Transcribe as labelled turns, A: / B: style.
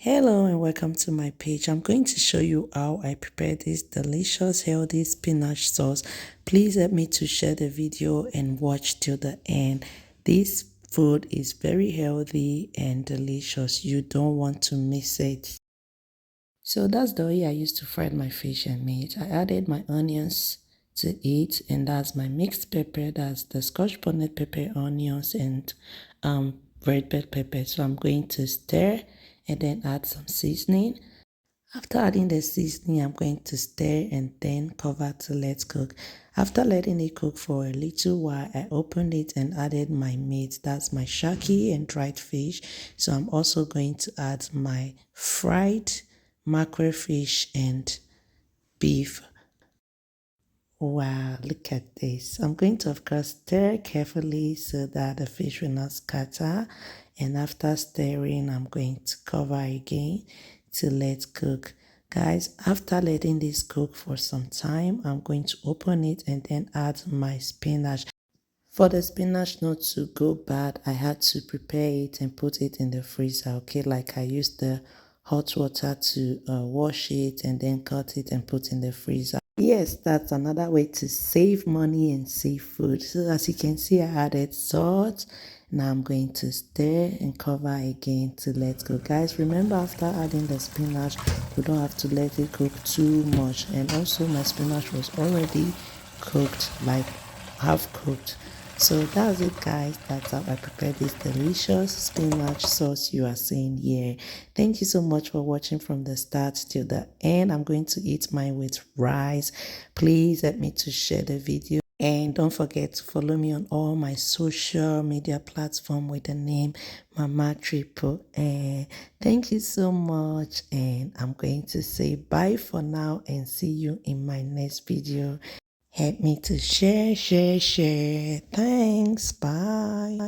A: Hello and welcome to my page. I'm going to show you how I prepare this delicious healthy spinach sauce. Please help me to share the video and watch till the end. This food is very healthy and delicious. You don't want to miss it. So that's the way I used to fry my fish and meat. I added my onions to it, and that's my mixed pepper, that's the scotch bonnet pepper, onions, and red bell pepper. So I'm going to stir and then add some seasoning. After adding the seasoning, I'm going to stir and then cover to let cook. After letting it cook for a little while, I opened it and added my meat. That's my shaki and dried fish. So I'm also going to add my fried mackerel fish and beef. Wow, look at this. I'm going to, of course, stir carefully so that the fish will not scatter. And after stirring, I'm going to cover again to let cook. Guys, after letting this cook for some time, I'm going to open it and then add my spinach. For the spinach not to go bad, I had to prepare it and put it in the freezer, okay? Like I used the hot water to wash it and then cut it and put in the freezer. Yes, that's another way to save money and save food. So as you can see, I added salt. Now I'm going to stir and cover again to let go. Guys, remember after adding the spinach, we don't have to let it cook too much. And also my spinach was already cooked, like half cooked. So that's it, guys. That's how I prepare this delicious spinach sauce you are seeing here. Thank you so much for watching from the start till the end. I'm going to eat mine with rice. Please help me to share the video. And don't forget to follow me on all my social media platforms with the name Mama Triple A. Thank you so much. And I'm going to say bye for now and see you in my next video. Help me to share. Thanks. Bye.